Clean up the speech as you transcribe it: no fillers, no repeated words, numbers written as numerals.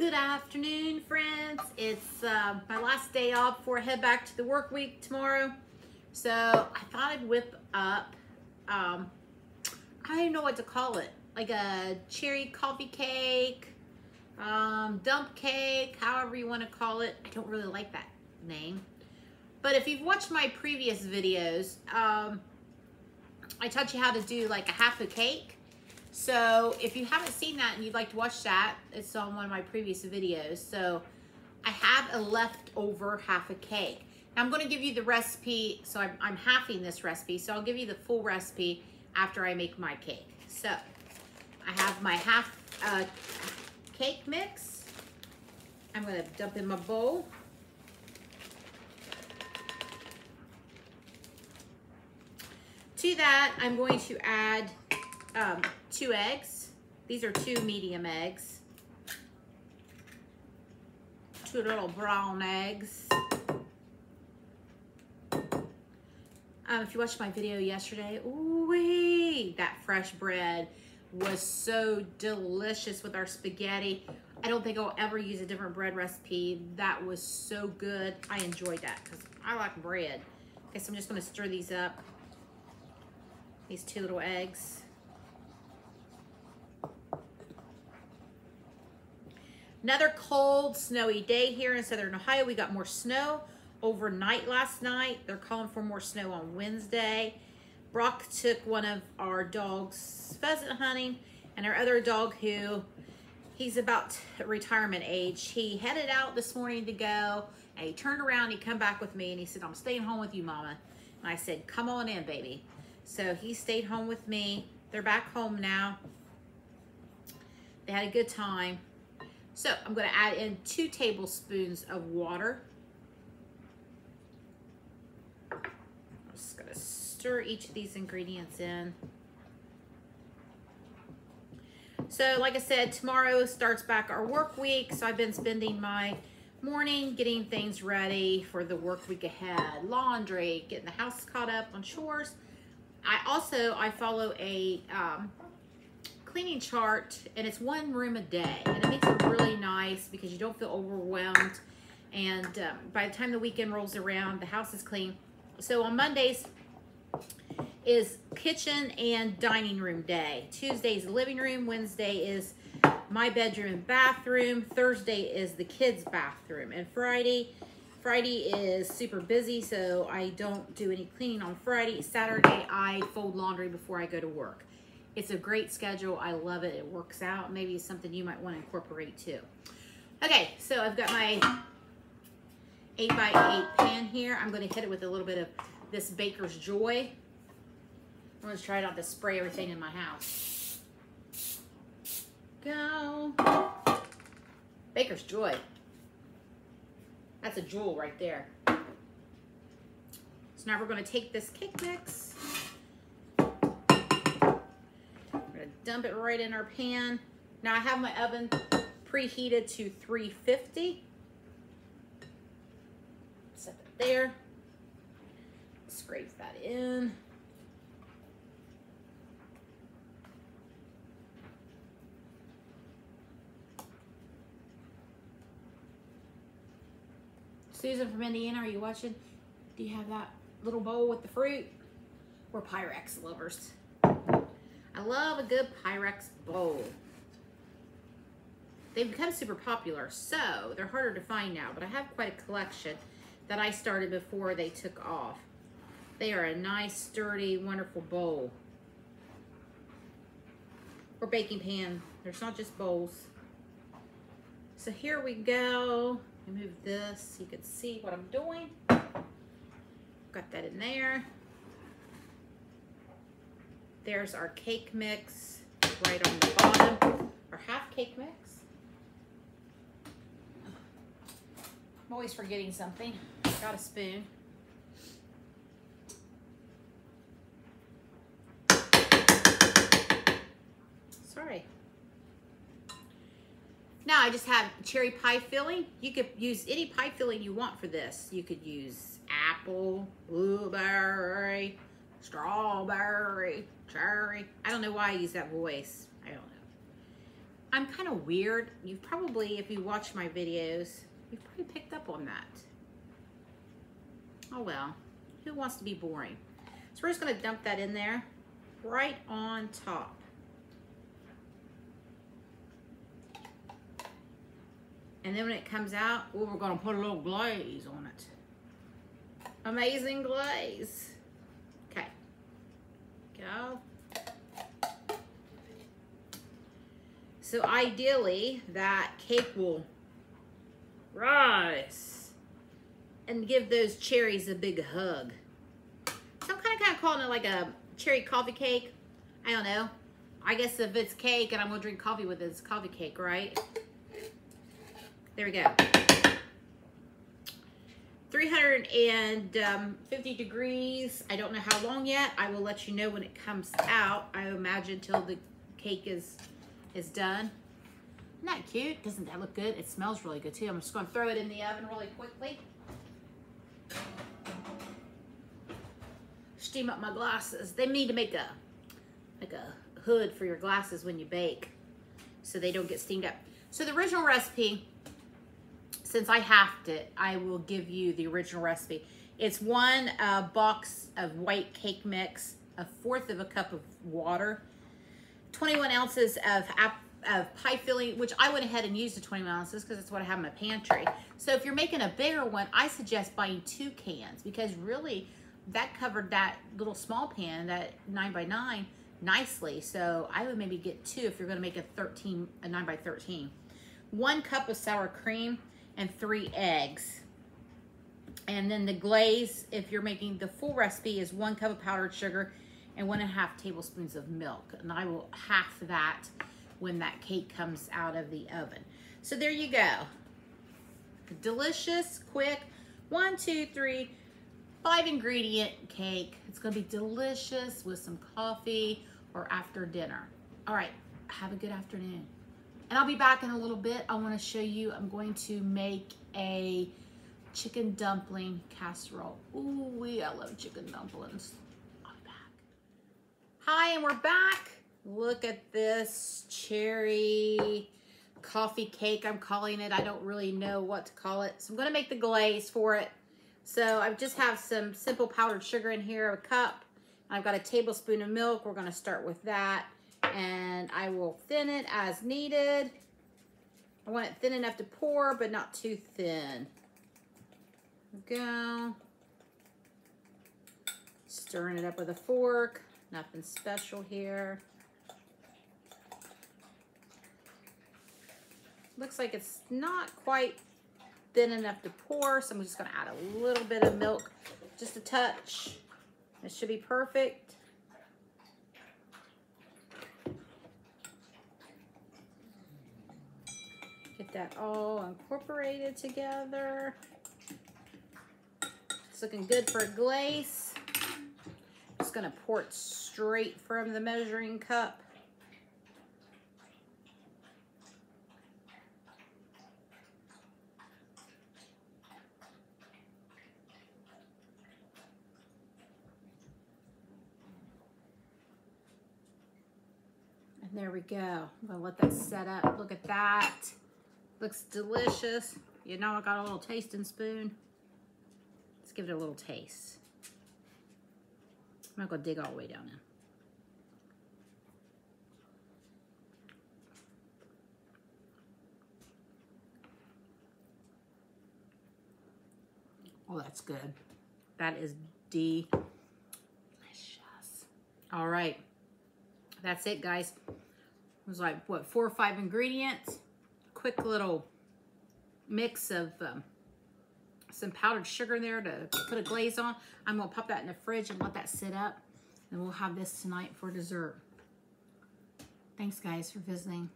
Good afternoon, friends. It's my last day off before I head back to the work week tomorrow. So I thought I'd whip up, I don't even know what to call it, like a cherry coffee cake, dump cake, however you want to call it. I don't really like that name. But if you've watched my previous videos, I taught you how to do like a half a cake. So if you haven't seen that and you'd like to watch that, it's on one of my previous videos. So I have a leftover half a cake. Now I'm going to give you the recipe. So I'm halving this recipe. So I'll give you the full recipe after I make my cake. So I have my half cake mix. I'm going to dump in my bowl. To that, I'm going to add 2 eggs. These are 2 medium eggs. 2 little brown eggs. If you watched my video yesterday, ooh-wee, that fresh bread was so delicious with our spaghetti. I don't think I'll ever use a different bread recipe. That was so good. I enjoyed that because I like bread. Okay, so I'm just going to stir these up. These 2 little eggs. Another cold, snowy day here in Southern Ohio. We got more snow overnight last night. They're calling for more snow on Wednesday. Brock took one of our dogs pheasant hunting, and our other dog, who he's about retirement age, he headed out this morning to go, and he turned around, he come back with me, and he said, "I'm staying home with you, Mama." And I said, "Come on in, baby." So he stayed home with me. They're back home now. They had a good time. So I'm going to add in 2 tablespoons of water. I'm just going to stir each of these ingredients in. So like I said, tomorrow starts back our work week. So I've been spending my morning getting things ready for the work week ahead. Laundry, getting the house caught up on chores. I follow a cleaning chart, and it's 1 room a day, and it makes it really nice because you don't feel overwhelmed, and by the time the weekend rolls around, the house is clean. So on Mondays is kitchen and dining room day. Tuesday is living room. Wednesday is my bedroom and bathroom. Thursday is the kids' bathroom, and Friday is super busy, so I don't do any cleaning on Friday. Saturday I fold laundry before I go to work. It's a great schedule. I love it. It works out. Maybe it's something you might want to incorporate too. Okay, so I've got my 8x8 pan here. I'm going to hit it with a little bit of this Baker's Joy. I'm going to try it out to spray everything in my house. Go. Baker's Joy. That's a jewel right there. So now we're going to take this cake mix. Dump it right in our pan. Now I have my oven preheated to 350. Set it there. Scrape that in. Susan from Indiana, are you watching? Do you have that little bowl with the fruit? We're Pyrex lovers. I love a good Pyrex bowl. They've become super popular, so they're harder to find now, but I have quite a collection that I started before they took off. They are a nice, sturdy, wonderful bowl. Or baking pan. There's not just bowls. So here we go. Let me move this so you can see what I'm doing. Got that in there. There's our cake mix right on the bottom, our half cake mix. I'm always forgetting something. Got a spoon. Sorry. Now I just have cherry pie filling. You could use any pie filling you want for this. You could use apple, blueberry, strawberry, cherry. I don't know why I use that voice. I don't know. I'm kind of weird. You've probably, if you watch my videos, you've probably picked up on that. Oh well, who wants to be boring? So we're just gonna dump that in there, right on top. And then when it comes out, oh, we're gonna put a little glaze on it. Amazing glaze. Okay, go. So ideally, that cake will rise and give those cherries a big hug. So I'm kind of calling it like a cherry coffee cake. I don't know. I guess if it's cake and I'm gonna drink coffee with it, it's coffee cake, right? There we go. 350 degrees. I don't know how long yet. I will let you know when it comes out. I imagine till the cake is done. Isn't that cute? Doesn't that look good? It smells really good too. I'm just gonna throw it in the oven really quickly. Steam up my glasses. They need to make a hood for your glasses when you bake so they don't get steamed up. So the original recipe, since I halved it, I will give you the original recipe. It's 1 box of white cake mix, 1/4 of a cup of water, 21 ounces of pie filling, which I went ahead and used the 21 ounces because that's what I have in my pantry. So if you're making a bigger one, I suggest buying 2 cans because really that covered that little small pan, that 9 by 9, nicely. So I would maybe get 2 if you're going to make a 9 by 13. 1 cup of sour cream and 3 eggs. And then the glaze, if you're making the full recipe, is 1 cup of powdered sugar and 1.5 tablespoons of milk. And I will half that when that cake comes out of the oven. So there you go. Delicious, quick, 1, 2, 3, 5 ingredient cake. It's gonna be delicious with some coffee or after dinner. All right, have a good afternoon. And I'll be back in a little bit. I wanna show you, I'm going to make a chicken dumpling casserole. Ooh, I love chicken dumplings. I'll be back. Hi, and we're back. Look at this cherry coffee cake, I'm calling it. I don't really know what to call it. So I'm gonna make the glaze for it. So I just have some simple powdered sugar in here, a cup. I've got a tablespoon of milk. We're gonna start with that. And I will thin it as needed. I want it thin enough to pour, but not too thin. There we go. Stirring it up with a fork. Nothing special here. Looks like it's not quite thin enough to pour, so I'm just gonna add a little bit of milk, just a touch. It should be perfect. Get that all incorporated together. It's looking good for a glaze. Just gonna pour it straight from the measuring cup. There we go. I'm gonna let that set up. Look at that. Looks delicious. You know, I got a little tasting spoon. Let's give it a little taste. I'm not gonna dig all the way down in. Oh, that's good. That is delicious. All right. That's it, guys. It was like, what, 4 or 5 ingredients. Quick little mix of some powdered sugar in there to put a glaze on. I'm going to pop that in the fridge and let that sit up. And we'll have this tonight for dessert. Thanks, guys, for visiting.